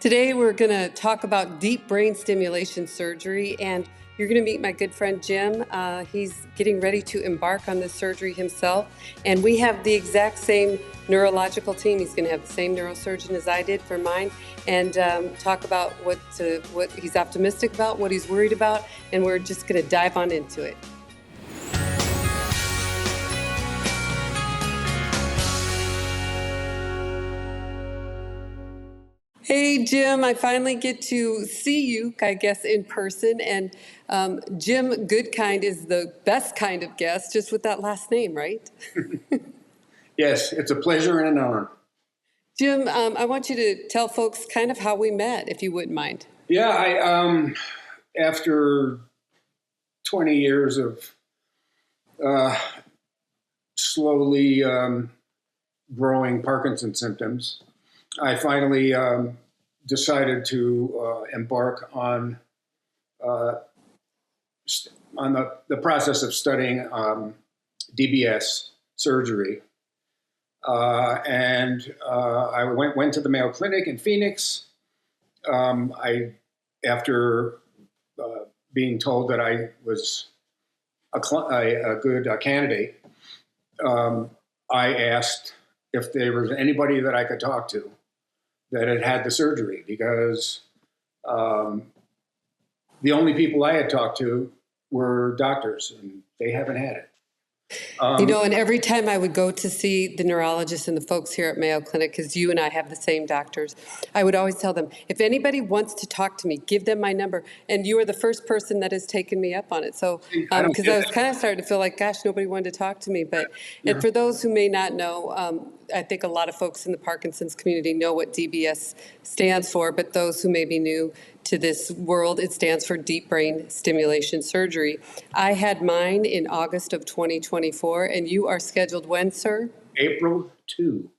Today we're going to talk about deep brain stimulation surgery, and you're going to meet my good friend Jim. He's getting ready to embark on this surgery himself, and we have the exact same neurological team. He's going to have the same neurosurgeon as I did for mine, and talk about what he's optimistic about, what he's worried about, and we're just going to dive on into it. Hey, Jim, I finally get to see you, I guess, in person. And Jim Goodkind is the best kind of guest, just with that last name, right? Yes, it's a pleasure and an honor. Jim, I want you to tell folks kind of how we met, if you wouldn't mind. Yeah, after 20 years of slowly growing Parkinson symptoms, I finally decided to embark on the process of studying DBS surgery. And I went to the Mayo Clinic in Phoenix. After being told that I was a good candidate, I asked if there was anybody that I could talk to that had the surgery, because the only people I had talked to were doctors, and they haven't had it. And every time I would go to see the neurologist and the folks here at Mayo Clinic, because you and I have the same doctors, I would always tell them, if anybody wants to talk to me, give them my number. And you are the first person that has taken me up on it. So, because I was kind of starting to feel like, gosh, nobody wanted to talk to me. But and for those who may not know, I think a lot of folks in the Parkinson's community know what DBS stands for, but those who may be new to this world, it stands for Deep Brain Stimulation Surgery. I had mine in August of 2024, and you are scheduled when, sir? April 2.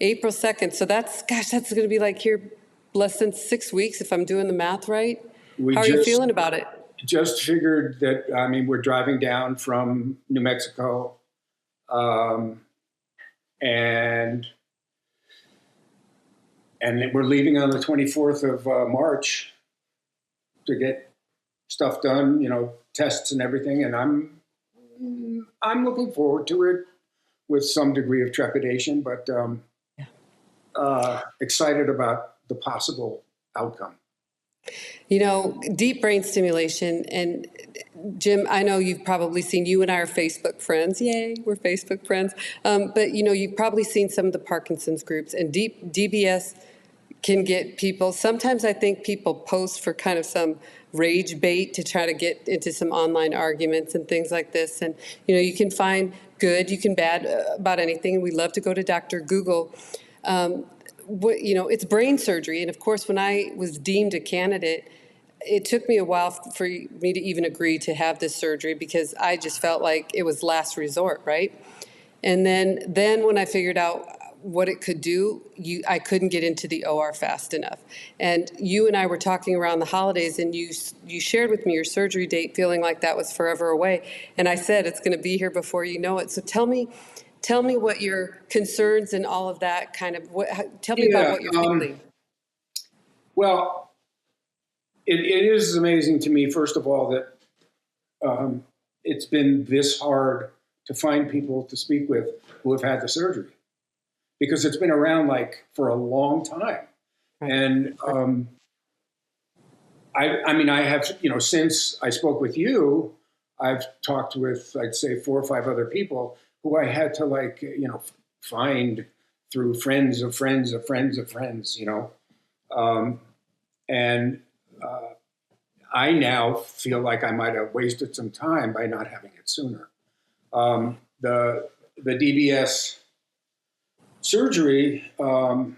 April 2nd. So that's going to be like here less than 6 weeks if I'm doing the math right. How are you feeling about it? Just figured that, we're driving down from New Mexico, and we're leaving on the 24th of March to get stuff done, tests and everything. And I'm looking forward to it with some degree of trepidation, but excited about the possible outcome. Deep brain stimulation, and Jim, I know you've probably seen, you and I are Facebook friends. Yay, we're Facebook friends. But, you've probably seen some of the Parkinson's groups, and DBS can get people. Sometimes I think people post for kind of some rage bait to try to get into some online arguments and things like this. And, you can find good, you can bad about anything. We love to go to Dr. Google. It's brain surgery. And of course, when I was deemed a candidate, it took me a while for me to even agree to have this surgery, because I just felt like it was last resort, right? And then when I figured out what it could do, I couldn't get into the OR fast enough. And you and I were talking around the holidays, and you shared with me your surgery date, feeling like that was forever away. And I said, it's going to be here before you know it. So tell me what your concerns and all of that kind of, tell me about what you're feeling. Well, it is amazing to me, first of all, that it's been this hard to find people to speak with who have had the surgery, because it's been around for a long time. Right. And I have, since I spoke with you, I've talked with, I'd say, 4 or 5 other people who I had to find through friends of friends of friends of friends, and I now feel like I might have wasted some time by not having it sooner. The DBS surgery, what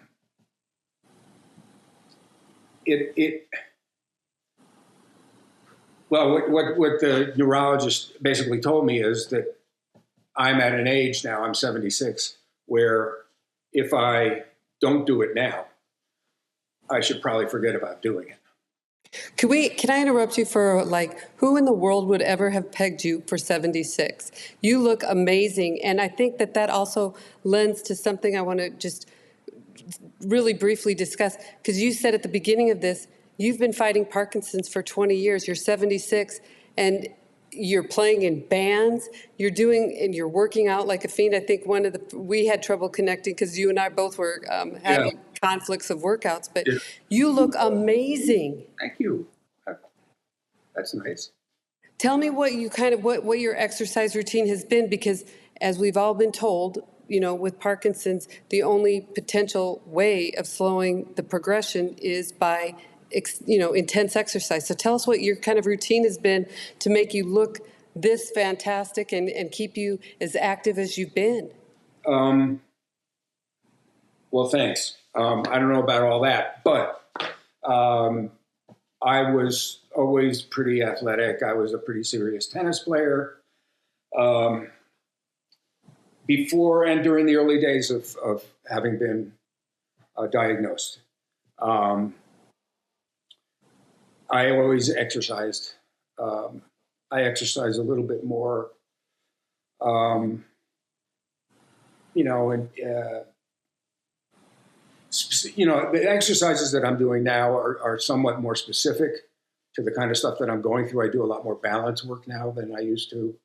the neurologist basically told me is that I'm at an age now, I'm 76, where if I don't do it now, I should probably forget about doing it. Can I interrupt you for who in the world would ever have pegged you for 76? You look amazing. And I think that also lends to something I want to just really briefly discuss, because you said at the beginning of this, you've been fighting Parkinson's for 20 years. You're 76, and you're playing in bands. You're doing, and you're working out like a fiend. I think we had trouble connecting because you and I both were Yeah. having conflicts of workouts, but Yeah. you look amazing. Thank you. That's nice. Tell me what you what your exercise routine has been, because as we've all been told, with Parkinson's, the only potential way of slowing the progression is by, intense exercise. So tell us what your kind of routine has been to make you look this fantastic and keep you as active as you've been. Well, thanks. I don't know about all that, but I was always pretty athletic. I was a pretty serious tennis player. Before and during the early days of having been diagnosed, I always exercised. I exercise a little bit more, and the exercises that I'm doing now are somewhat more specific to the kind of stuff that I'm going through. I do a lot more balance work now than I used to.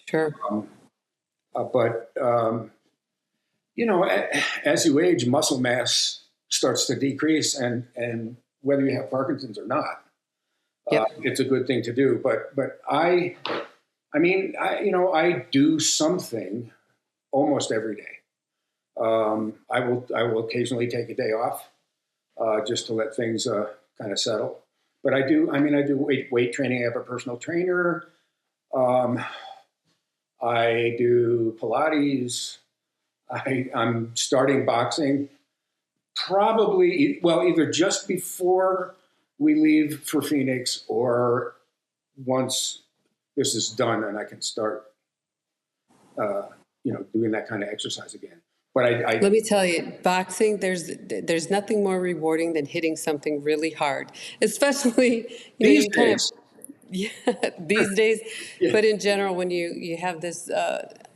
Sure. But as you age, muscle mass starts to decrease, and whether you have Parkinson's or not, Yep. it's a good thing to do. But I do something almost every day. I will occasionally take a day off just to let things kind of settle. But I do weight training. I have a personal trainer. I do Pilates. I'm starting boxing probably, either just before we leave for Phoenix or once this is done and I can start, doing that kind of exercise again. But Let me tell you, boxing, there's nothing more rewarding than hitting something really hard, especially, these you kind of, days, yeah, these days, yeah, but in general, when you have this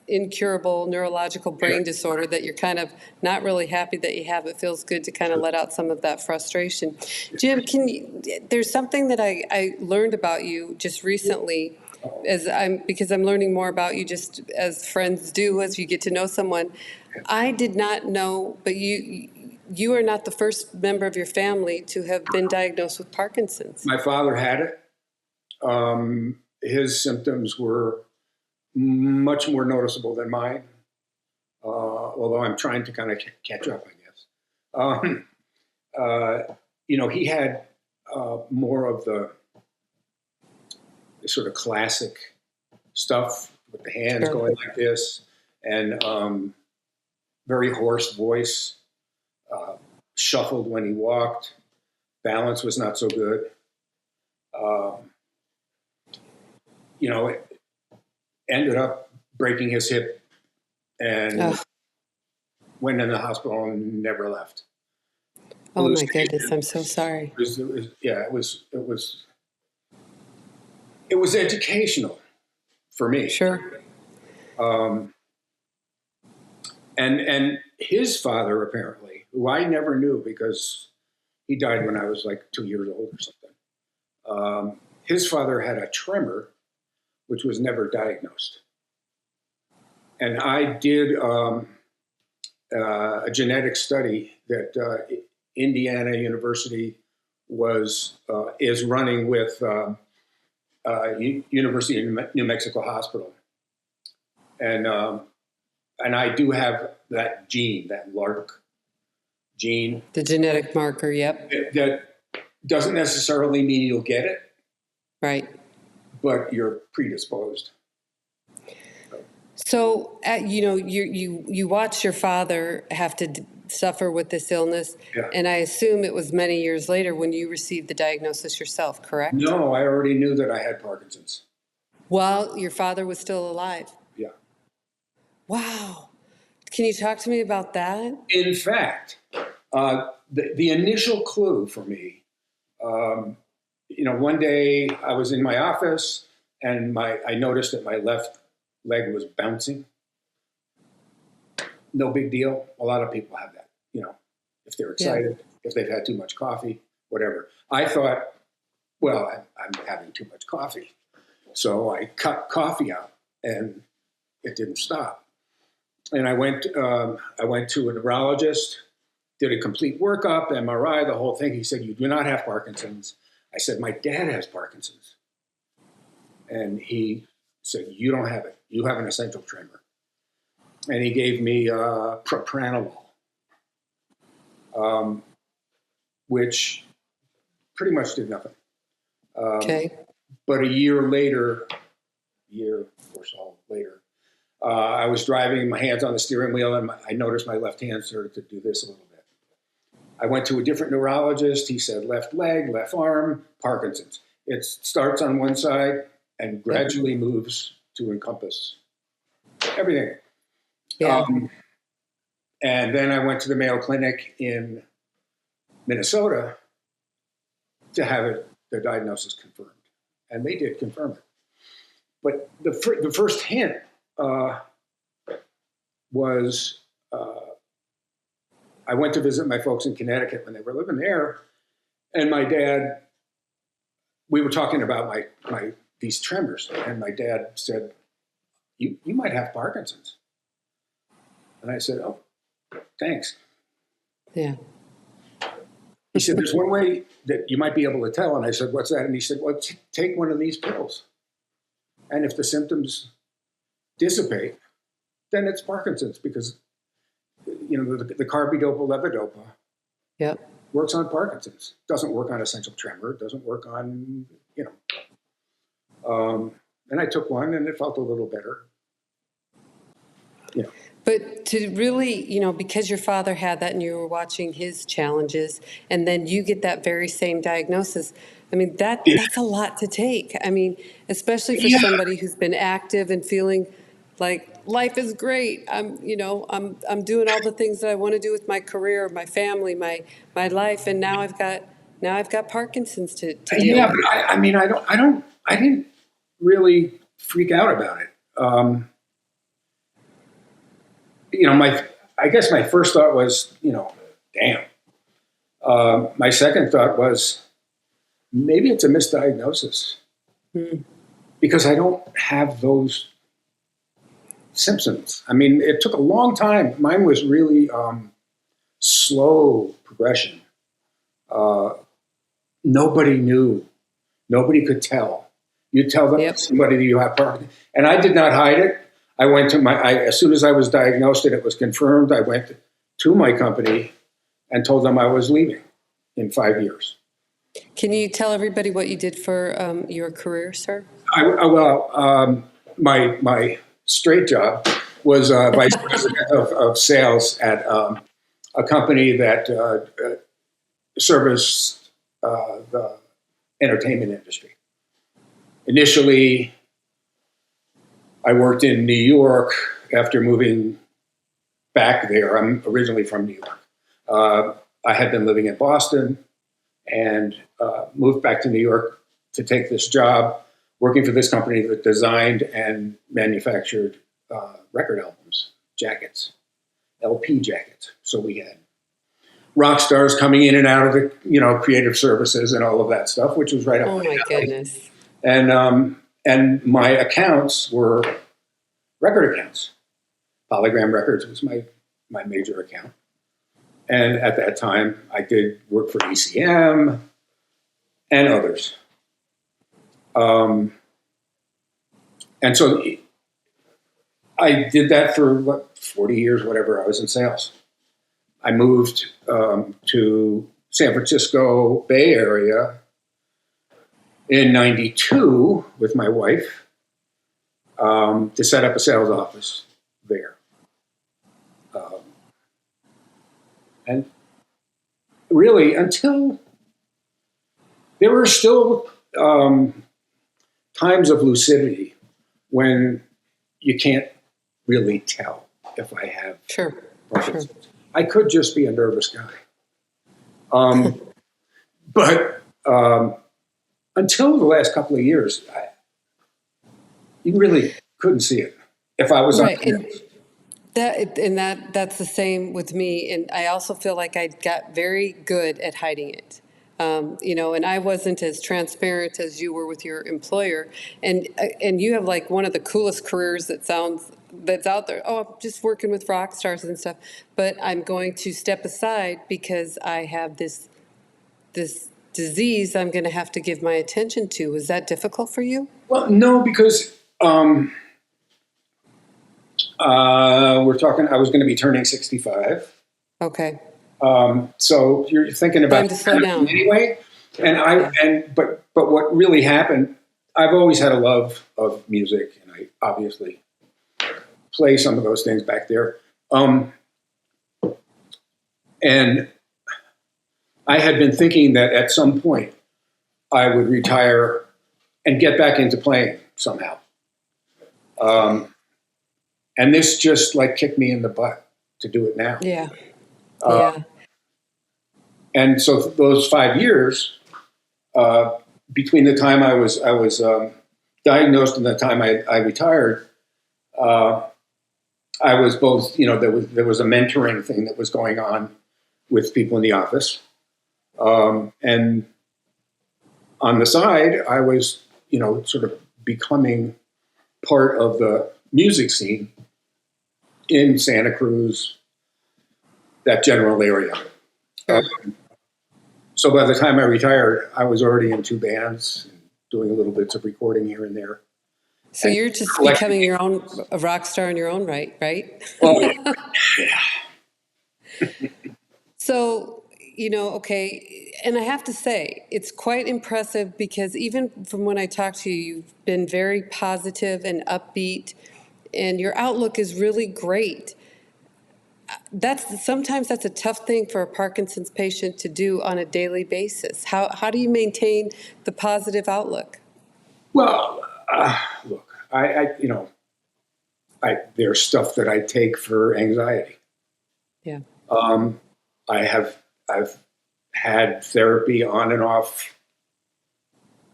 incurable neurological brain disorder that you're kind of not really happy that you have, it feels good to kind of let out some of that frustration. Jim, there's something that I learned about you just recently, because I'm learning more about you just as friends do as you get to know someone. I did not know, but you are not the first member of your family to have been diagnosed with Parkinson's. my father had it. His symptoms were much more noticeable than mine, although I'm trying to kind of catch up, I guess. He had more of the sort of classic stuff with the hands going like this, and very hoarse voice, shuffled when he walked, balance was not so good. It ended up breaking his hip and went in the hospital and never left. Oh my goodness, I'm so sorry. It was educational for me. Sure. And his father, apparently, who I never knew because he died when I was like 2 years old or something. His father had a tremor, which was never diagnosed. And I did a genetic study that Indiana University is running with University of New Mexico Hospital, and I do have that gene, that LARC gene, the genetic marker. Yep. That doesn't necessarily mean you'll get it, right? But you're predisposed. So, you watched your father have to suffer with this illness, and I assume it was many years later when you received the diagnosis yourself, correct? No, I already knew that I had Parkinson's. While your father was still alive? Yeah. Wow. Can you talk to me about that? In fact, the initial clue for me, one day I was in my office and I noticed that my left leg was bouncing. No big deal. A lot of people have that. if they're excited, if they've had too much coffee, whatever. I thought, well, I'm having too much coffee. So I cut coffee out, and it didn't stop. And I went to a neurologist, did a complete workup, MRI, the whole thing. He said, "You do not have Parkinson's." I said, "My dad has Parkinson's." And he said, "You don't have it. You have an essential tremor." And he gave me propranolol, which pretty much did nothing. Okay. But a year or so later, I was driving, my hands on the steering wheel, and I noticed my left hand started to do this a little bit. I went to a different neurologist. He said, left leg, left arm, Parkinson's. It starts on one side and gradually moves to encompass everything. Yeah. And then I went to the Mayo Clinic in Minnesota to have the diagnosis confirmed. And they did confirm it. But the first hint was I went to visit my folks in Connecticut when they were living there, and my dad, we were talking about these tremors, and my dad said, you might have Parkinson's. And I said, "Oh, thanks." Yeah. He said, "There's one way that you might be able to tell." And I said, "What's that?" And he said, "Well, take one of these pills. And if the symptoms dissipate, then it's Parkinson's, because the carbidopa levodopa Yep. works on Parkinson's. Doesn't work on essential tremor. Doesn't work on, and I took one, and it felt a little better. But to really, because your father had that and you were watching his challenges, and then you get that very same diagnosis, I mean, that's a lot to take. I mean, especially for somebody who's been active and feeling like life is great. I'm doing all the things that I want to do with my career, my family, my life, and now I've got Parkinson's to deal with. But I didn't really freak out about it. I guess my first thought was, damn. My second thought was, maybe it's a misdiagnosis, because I don't have those symptoms. I mean, it took a long time. Mine was really slow progression. Nobody knew. Nobody could tell. You tell them somebody that you have Parkinson's. And I did not hide it. I went to as soon as I was diagnosed and it was confirmed, I went to my company and told them I was leaving in 5 years. Can you tell everybody what you did for your career, sir? My straight job was vice president of sales at a company that serviced the entertainment industry. Initially, I worked in New York after moving back there. I'm originally from New York. I had been living in Boston and moved back to New York to take this job, working for this company that designed and manufactured record albums, jackets, LP jackets. So we had rock stars coming in and out of the creative services and all of that stuff, which was right up. Oh my goodness! And my accounts were record accounts. Polygram Records was my major account. And at that time, I did work for ECM and others. And so I did that for 40 years, whatever. I was in sales. I moved to San Francisco Bay Area in 92 with my wife to set up a sales office there. And really, until there were still times of lucidity when you can't really tell if I have Parkinson's. Sure. I could just be a nervous guy. But until the last couple of years, you really couldn't see it. If I was right. That's the same with me. And I also feel like I got very good at hiding it. And I wasn't as transparent as you were with your employer. And you have like one of the coolest careers that's out there. Oh, I'm just working with rock stars and stuff. But I'm going to step aside because I have this disease I'm going to have to give my attention to. Is that difficult for you? Well, no, because we're talking. I was going to be turning 65. Okay. So you're thinking Time about to slow down. anyway. But what really happened? I've always had a love of music, and I obviously play some of those things back there. And I had been thinking that at some point I would retire and get back into playing somehow. And this just like kicked me in the butt to do it now. Yeah. Uh, Yeah. And so those 5 years between the time I was diagnosed and the time I retired, I was both. There was a mentoring thing that was going on with people in the office, and on the side, I was sort of becoming part of the music scene in Santa Cruz, that general area. So by the time I retired, I was already in 2 bands, and doing a little bits of recording here and there. So And you're just collecting. becoming a rock star in your own right, right? Oh, yeah. So, okay, and I have to say, it's quite impressive because even from when I talked to you, you've been very positive and upbeat, and your outlook is really great. Sometimes that's a tough thing for a Parkinson's patient to do on a daily basis. How do you maintain the positive outlook? Well, look, there's stuff that I take for anxiety. Yeah. I've had therapy on and off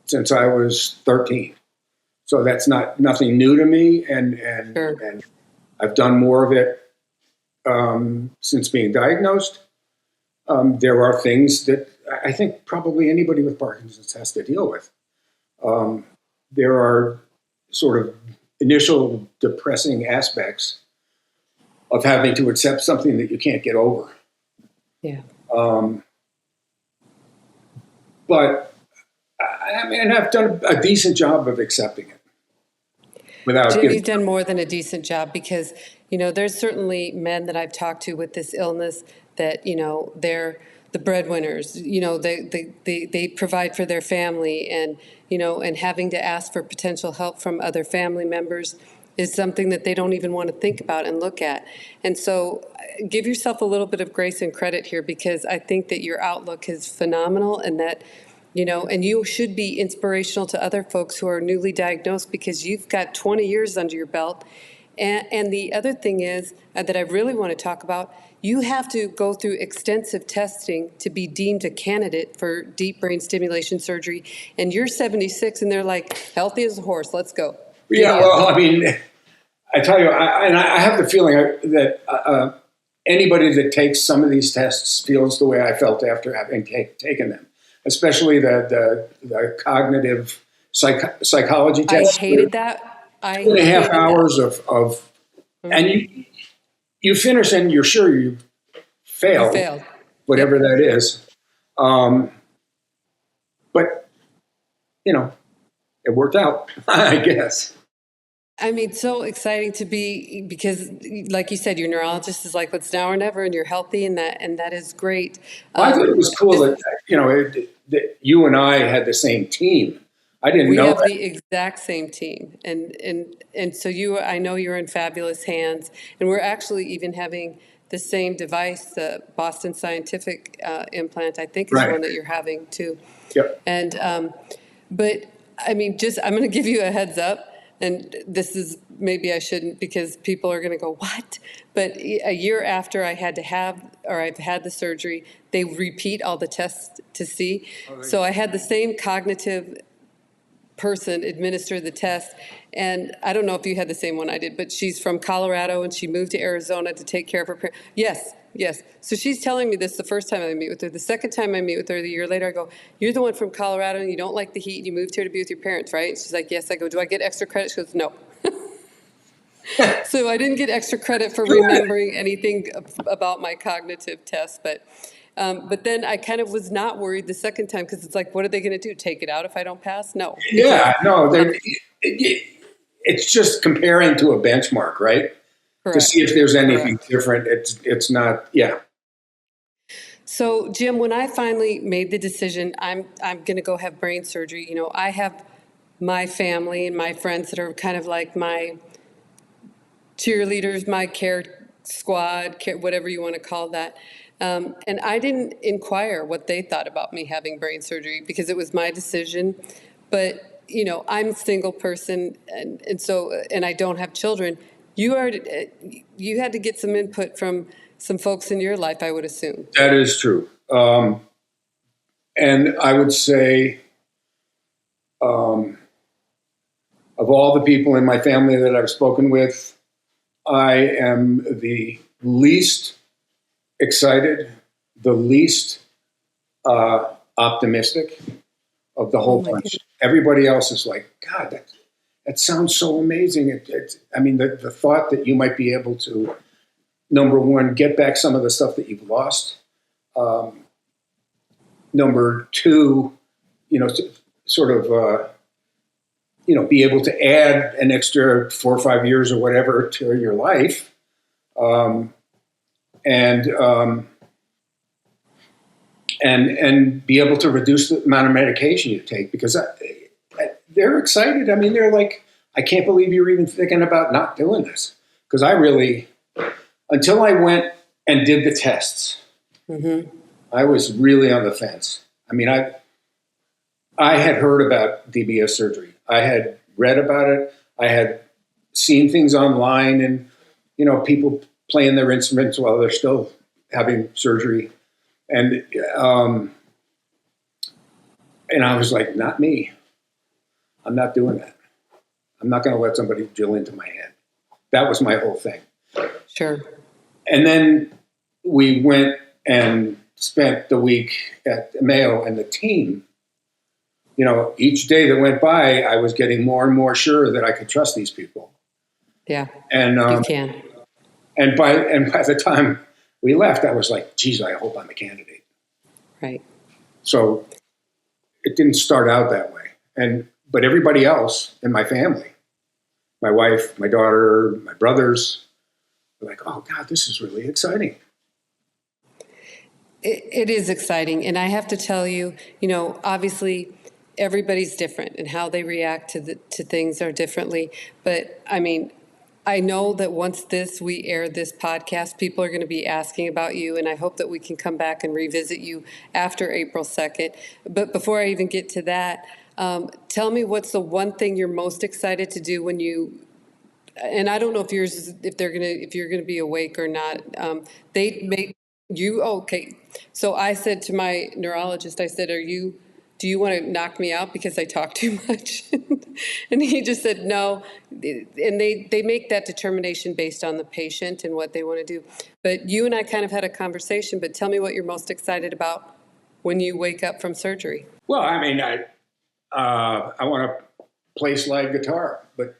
since I was 13, so that's nothing new to me, Sure. and I've done more of it since being diagnosed. There are things that I think probably anybody with Parkinson's has to deal with. There are sort of initial depressing aspects of having to accept something that you can't get over. Yeah. But I've done a decent job of accepting it without Jim, giving. you've done more than a decent job because, there's certainly men that I've talked to with this illness that, they're the breadwinners, they provide for their family and having to ask for potential help from other family members is something that they don't even want to think about and look at. And so give yourself a little bit of grace and credit here because I think that your outlook is phenomenal and that and you should be inspirational to other folks who are newly diagnosed because you've got 20 years under your belt. And the other thing is that I really want to talk about, you have to go through extensive testing to be deemed a candidate for deep brain stimulation surgery. And you're 76 and they're like, healthy as a horse, let's go. Yeah, Giddy up. well, I tell you, I have the feeling that anybody that takes some of these tests feels the way I felt after having taken them, especially the cognitive psychology I test. hated that. I 2.5 hated hours that. of and you finish and you're sure you You failed, failed. whatever Yep. that is. But it worked out, I guess. I mean, so exciting to be because, like you said, your neurologist is like, "It's now or never," and you're healthy, and that is great. Well, I thought it was cool Just, that that you and I had the same team. I didn't we know have that. the exact same team, and so I know you're in fabulous hands, and we're actually even having the same device, the Boston Scientific implant. I think is the Right. one that you're having too, Yep. and but I mean, I'm going to give you a heads up. And this is maybe I shouldn't because people are going to go, what? But a year after I've had the surgery, they repeat all the tests to see. So I had the same cognitive person administer the test. And I don't know if you had the same one I did, but she's from Colorado and she moved to Arizona to take care of her parents. Yes, yes. So she's telling me this the first time I meet with her. The second time I meet with her, the year later, I go, "You're the one from Colorado and you don't like the heat and you moved here to be with your parents, right?" She's like, "Yes." I go, "Do I get extra credit?" She goes, "No." So I didn't get extra credit for remembering anything about my cognitive test, but then I kind of was not worried the second time because it's like, what are they going to do? Take it out if I don't pass? No, because Yeah, no, it's just comparing to a benchmark, right? To correct, see if there's anything correct. different. It's not. Yeah, So Jim, when I finally made the decision, I'm going to go have brain surgery. You know, I have my family and my friends that are kind of like my cheerleaders, my care squad, whatever you want to call that. And I didn't inquire what they thought about me having brain surgery because it was my decision. But, you know, I'm a single person and I don't have children. You had to get some input from some folks in your life, I would assume. that is true. And I would say, um, of all the people in my family that I've spoken with, I am the least excited, the least optimistic of the Oh whole my bunch. goodness. Everybody else is like, God, that sounds so amazing. I mean, the thought that you might be able to, number one, get back some of the stuff that you've lost. Number two, you know, sort of, be able to add an extra 4 or 5 years or whatever to your life. Um, and and be able to reduce the amount of medication you take because they're excited. I mean, they're like, I can't believe you're even thinking about not doing this. Because I really, until I went and did the tests, I was really on the fence. I mean, I had heard about DBS surgery. I had read about it. I had seen things online and, people playing their instruments while they're still having surgery. And, and I was like, not me. I'm not doing that. I'm not going to let somebody drill into my head. That was my whole thing. Sure. And then we went and spent the week at Mayo and the team. Each day that went by, I was getting more and more sure that I could trust these people. Yeah, And you can. by the time we left, I was like, geez, I hope I'm a candidate. Right. So it didn't start out that way. But everybody else in my family, my wife, my daughter, my brothers, were like, oh God, this is really exciting. It is exciting. And I have to tell you, obviously everybody's different and how they react to things are differently. But I mean, I know that once we air this podcast, people are going to be asking about you. And I hope that we can come back and revisit you after April 2nd. But before I even get to that, tell me what's the one thing you're most excited to do when and I don't know if you're gonna be awake or not. They make okay. So I said to my neurologist, I said, do you want to knock me out because I talk too much? And he just said no. And they make that determination based on the patient and what they want to do. But you and I kind of had a conversation, but tell me what you're most excited about when you wake up from surgery. Well, I mean, I want to play slide guitar, but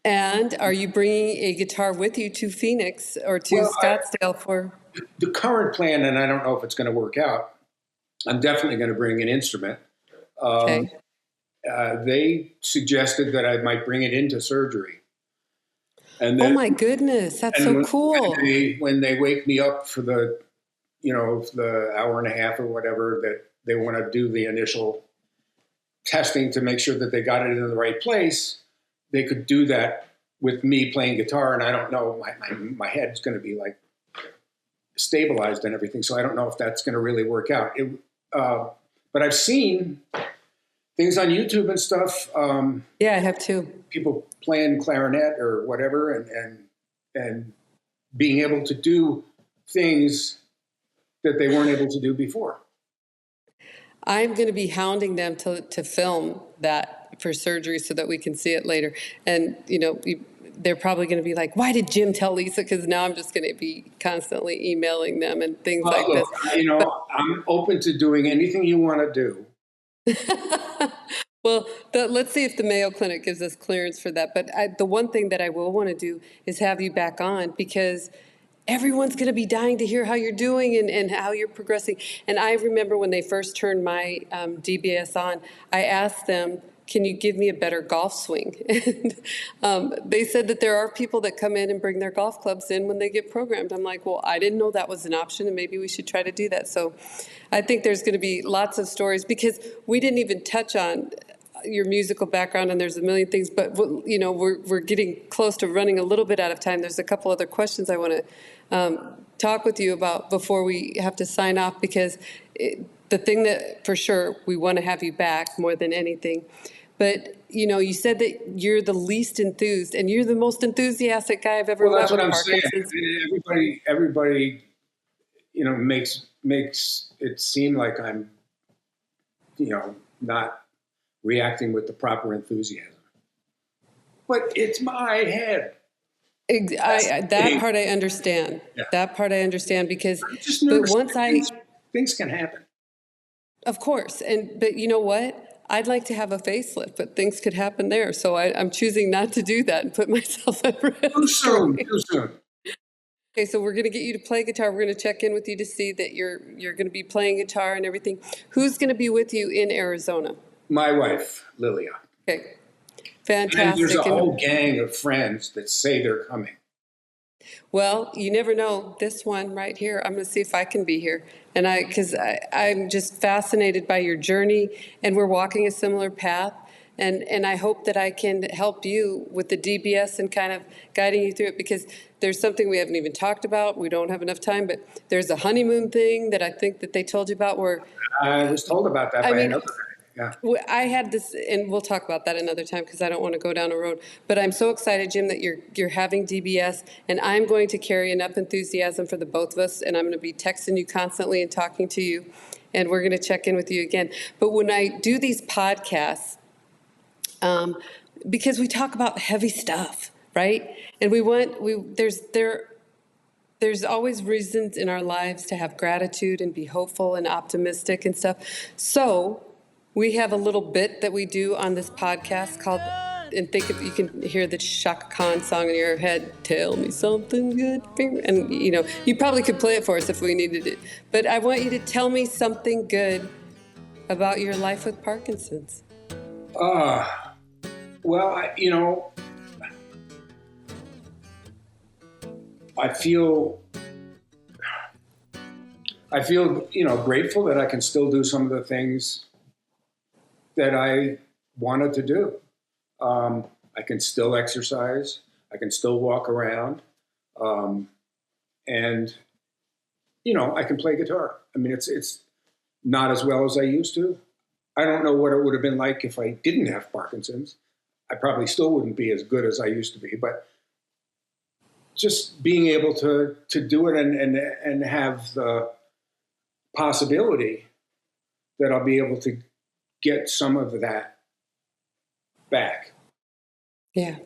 And are you bringing a guitar with you to Phoenix or to well, Scottsdale for? the current plan, and I don't know if it's going to work out. I'm definitely going to bring an instrument. Um, Okay. they suggested that I might bring it into surgery, and Oh then my goodness, that's and so when, cool. when they wake me up for the hour and a half or whatever that they want to do the initial testing to make sure that they got it in the right place, they could do that with me playing guitar. And I don't know, my head's going to be like stabilized and everything. So I don't know if that's going to really work out. But I've seen things on YouTube and stuff. Yeah, I have too. People playing clarinet or whatever, and being able to do things that they weren't able to do before. I'm going to be hounding them to film that for surgery so that we can see it later. And, they're probably going to be like, why did Jim tell Lisa? Because now I'm just going to be constantly emailing them and things Well, like look, this. I'm open to doing anything you want to do. Well, let's see if the Mayo Clinic gives us clearance for that. But the one thing that I will want to do is have you back on, because everyone's going to be dying to hear how you're doing and how you're progressing. And I remember when they first turned my DBS on, I asked them, can you give me a better golf swing? And they said that there are people that come in and bring their golf clubs in when they get programmed. I'm like, well, I didn't know that was an option, and maybe we should try to do that. So I think there's going to be lots of stories, because we didn't even touch on your musical background, and there's a million things, but we're getting close to running a little bit out of time. There's a couple other questions I want to talk with you about before we have to sign off, because the thing that for sure we want to have you back more than anything. But you said that you're the least enthused, and you're the most enthusiastic guy I've ever Well, met that's with what I'm Parkinson's. saying. Everybody, makes it seem like I'm, not reacting with the proper enthusiasm. But it's my head. That part I understand. Yeah. That part I understand, because, I'm just but nervous. once Things can happen. of course, but you know what? I'd like to have a facelift, but things could happen there. So I'm choosing not to do that and put myself at risk. Too soon. Too soon. Okay, so we're going to get you to play guitar. We're going to check in with you to see that you're going to be playing guitar and everything. Who's going to be with you in Arizona? My wife, Lilia. Okay, And fantastic. there's a whole gang of friends that say they're coming. Well, you never know. This one right here, I'm going to see if I can be here. And because I'm just fascinated by your journey, and we're walking a similar path. And I hope that I can help you with the DBS and kind of guiding you through it, because there's something we haven't even talked about. We don't have enough time, but there's a honeymoon thing that I think that they told you about where, I was told about that by another guy. Yeah. I had this, and we'll talk about that another time because I don't want to go down a road. But I'm so excited, Jim, that you're having DBS, and I'm going to carry enough enthusiasm for the both of us, and I'm going to be texting you constantly and talking to you, and we're going to check in with you again. But when I do these podcasts, because we talk about heavy stuff, right? And there's always reasons in our lives to have gratitude and be hopeful and optimistic and stuff. So we have a little bit that we do on this podcast called, and think of, you can hear the Shaka Khan song in your head, tell me something good. And, you probably could play it for us if we needed it. But I want you to tell me something good about your life with Parkinson's. Well, I feel grateful that I can still do some of the things that I wanted to do. I can still exercise. I can still walk around. And, I can play guitar. I mean, it's not as well as I used to. I don't know what it would have been like if I didn't have Parkinson's. I probably still wouldn't be as good as I used to be, but just being able to do it and have the possibility that I'll be able to get some of that back. Yeah.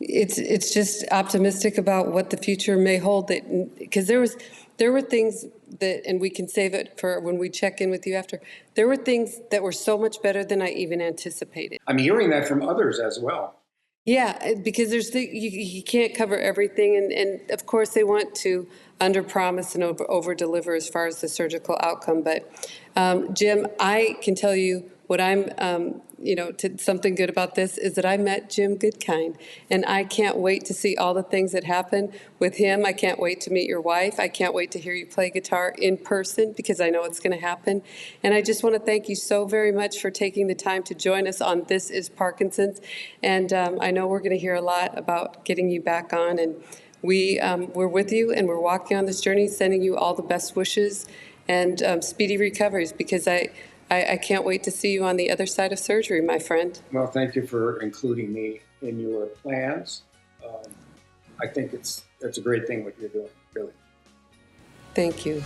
It's just optimistic about what the future may hold, that because there were things that, and we can save it for when we check in with you after. There were things that were so much better than I even anticipated. I'm hearing that from others as well. Yeah, because you can't cover everything, and of course they want to underpromise and over deliver as far as the surgical outcome. But Jim, I can tell you what I'm, something good about this is that I met Jim Goodkind, and I can't wait to see all the things that happen with him. I can't wait to meet your wife. I can't wait to hear you play guitar in person, because I know it's going to happen. And I just want to thank you so very much for taking the time to join us on This is Parkinson's. And I know we're going to hear a lot about getting you back on, and we're with you, and we're walking on this journey, sending you all the best wishes and speedy recoveries, because I can't wait to see you on the other side of surgery, my friend. Well, thank you for including me in your plans. I think it's a great thing what you're doing, really. Thank you.